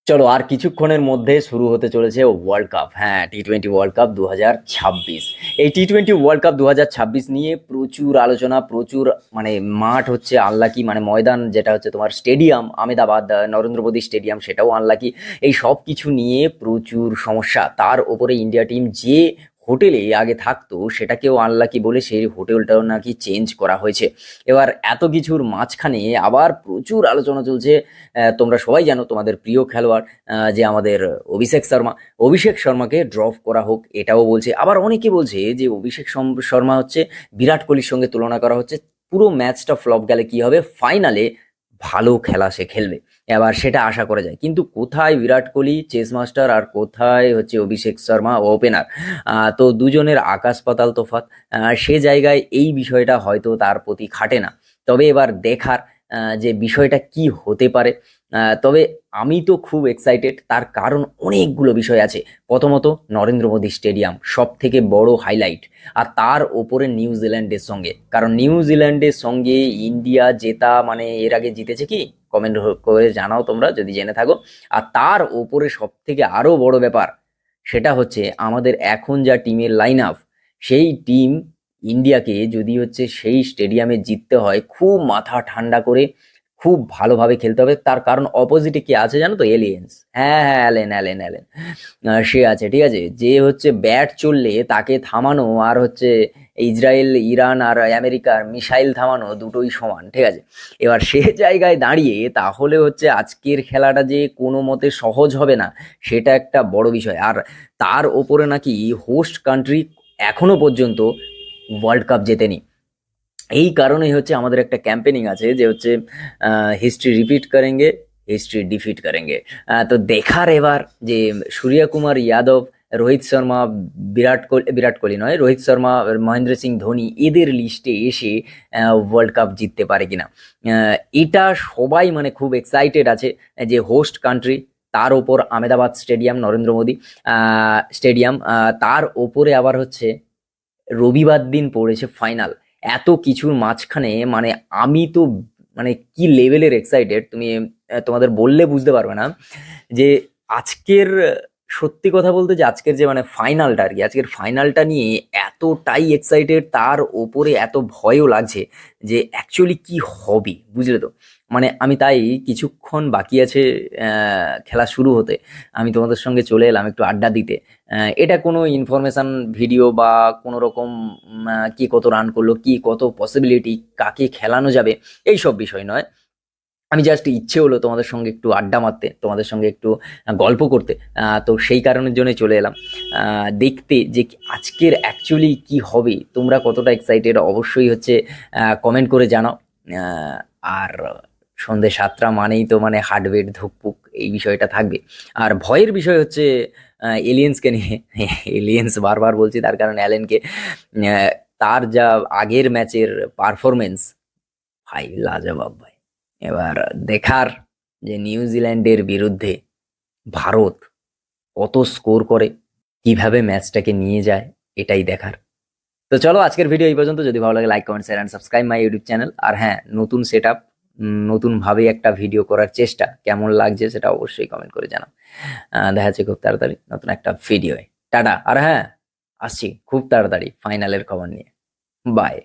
চলো আর কিছুক্ষণের মধ্যে শুরু হতে চলেছে ওয়ার্ল্ড কাপ। হ্যাঁ, টি-20 ওয়ার্ল্ড কাপ 2026। এই টি-20 ওয়ার্ল্ড কাপ 2026 নিয়ে প্রচুর আলোচনা, প্রচুর মানে মাঠ হচ্ছে আনলাকি, মানে ময়দান যেটা হচ্ছে তোমার স্টেডিয়াম আহমেদাবাদ নরেন্দ্র মোদী স্টেডিয়াম সেটাও আনলাকি। এই সব কিছু নিয়ে প্রচুর সমস্যা। তার ওপরে ইন্ডিয়া টিম যে হোটেলে আগে থাকতো সেটাকেও আনলাকি বলে সেই হোটেলটাও নাকি চেঞ্জ করা হয়েছে। এবার এত কিছুর মাঝখানে আবার প্রচুর আলোচনা চলছে। তোমরা সবাই জানো তোমাদের প্রিয় খেলোয়াড় যে আমাদের অভিষেক শর্মা, অভিষেক শর্মাকে ড্রপ করা হোক এটাও বলছে। আবার অনেকে বলছে যে অভিষেক শর্মা হচ্ছে বিরাট কোহলির সঙ্গে তুলনা করা হচ্ছে। পুরো ম্যাচটা ফ্লপ গেলে কি হবে, ফাইনালে ভালো খেলা সে খেলবে, এবার সেটা আশা করা যায়। কিন্তু কোথায় বিরাট কোহলি চেস মাস্টার আর কোথায় হচ্ছে অভিষেক শর্মা ওপেনার, তো দুজনের আকাশ পাতাল তফাৎ। সে জায়গায় এই বিষয়টা হয়তো তার প্রতি খাটে না। তবে এবার দেখার যে বিষয়টা কি হতে পারে। তবে আমি তো খুব এক্সাইটেড, তার কারণ অনেকগুলো বিষয় আছে। প্রথমত নরেন্দ্র মোদী স্টেডিয়াম সব থেকে বড় হাইলাইট, আর তার ওপরে নিউজিল্যান্ডের সঙ্গে, কারণ নিউজিল্যান্ডের সঙ্গে ইন্ডিয়া জেতা মানে এর আগে জিতেছে কি, কমেন্ট করে জানাও তোমরা যদি জেনে থাকো। আর তার ওপরে সব থেকে আরো বড় ব্যাপার সেটা হচ্ছে আমাদের এখন যা টিমের লাইন আপ, সেই টিম ইন্ডিয়াকে যদি হচ্ছে সেই স্টেডিয়ামে জিততে হয় খুব মাথা ঠান্ডা করে খুব ভালোভাবে খেলতে হবে। তার কারণ অপোজিটে কে আছে জানো তো, এলিয়েন্স। হ্যাঁ হ্যাঁ, অ্যালেন অ্যালেন অ্যালেন সে আছে, ঠিক আছে। যে হচ্ছে ব্যাট চললে তাকে থামানো আর হচ্ছে ইসরায়েল ইরান আর আমেরিকার মিসাইল থামানো দুটোই সমান, ঠিক আছে। এবার সে জায়গায় দাঁড়িয়ে তাহলে হচ্ছে আজকের খেলাটা যে কোনো মতে সহজ হবে না, সেটা একটা বড় বিষয়। আর তার ওপরে নাকি হোস্ট কান্ট্রি এখনো পর্যন্ত ওয়ার্ল্ড কাপ জেতেনি। এই কারণেই হচ্ছে আমাদের একটা ক্যাম্পেনিং আছে যে হচ্ছে হিস্ট্রি রিপিট করেঙ্গে, হিস্ট্রি ডিফিট করেঙ্গে। তো দেখার এবার যে সূর্য কুমার যাদব, রোহিত শর্মা, বিরাট কোহলি নয়, রোহিত শর্মা, মহেন্দ্র সিং ধোনি এদের লিস্টে এসে ওয়ার্ল্ড কাপ জিততে পারে কিনা। এটা সবাই মানে খুব এক্সাইটেড আছে। যে হোস্ট কান্ট্রি, তার ওপর আহমেদাবাদ স্টেডিয়াম নরেন্দ্র মোদী স্টেডিয়াম, তার ওপরে আবার হচ্ছে রবিবার দিন পড়েছে ফাইনাল। এত কিছুর মাঝখানে মানে আমি তো মানে কি লেভেলের এক্সাইটেড, তুমি তোমাদের বললে বুঝতে পারবে না। যে আজকের সত্যি কথা বলতে যে আজকের যে মানে ফাইনালটা আর কি, আজকের ফাইনালটা নিয়ে এতটাই এক্সাইটেড, তার ওপরে এত ভয়ও লাগছে যে অ্যাকচুয়ালি কি হবে, বুঝলে তো। মানে আমি তাই কিছুক্ষণ বাকি আছে খেলা শুরু হতে, আমি তোমাদের সঙ্গে চলে এলাম একটু আড্ডা দিতে। এটা কোনো ইনফরমেশন ভিডিও বা কোনো রকম কি কত রান করলো, কি কত পসিবিলিটি, কাকে খেলানো যাবে, এই সব বিষয় নয়। আমি জাস্ট ইচ্ছে হলো তোমাদের সঙ্গে একটু আড্ডা মারতে, তোমাদের সঙ্গে একটু গল্প করতে। তো সেই কারণের জন্য চলে এলাম দেখতে যে আজকের অ্যাকচুয়ালি কি হবে। তোমরা কতটা এক্সাইটেড অবশ্যই হচ্ছে কমেন্ট করে জানাও। আহ, আর সন্ধে 7টা মানেই তো মানে হার্টবিট ধুকপুক এই বিষয়টা থাকবে। আর ভয়ের বিষয় হচ্ছে এলিয়েন্সকে নিয়ে। এলিয়েন্স বারবার বলছি তার কারণ অ্যালেনকে, আহ, তার যা আগের ম্যাচের পারফরমেন্স, ভাই লাজবাব ভাই। এবার দেখার যে নিউজিল্যান্ডের বিরুদ্ধে ভারত কত স্কোর করে, কিভাবে ম্যাচটাকে নিয়ে যায়, এটাই দেখার। তো চলো আজকের ভিডিও এই পর্যন্ত। যদি ভালো লাগে like comment share and subscribe my YouTube channel. আর হ্যাঁ, নতুন সেট আপ, নতুন ভাবে একটা ভিডিও করার চেষ্টা, কেমন লাগছে সেটা অবশ্যই কমেন্ট করে জানাও। দেখা যাচ্ছে খুব তাড়াতাড়ি নতুন একটা ভিডিও। টাটা। আর হ্যাঁ, আসছি খুব তাড়াতাড়ি ফাইনালের খবর নিয়ে। বাই।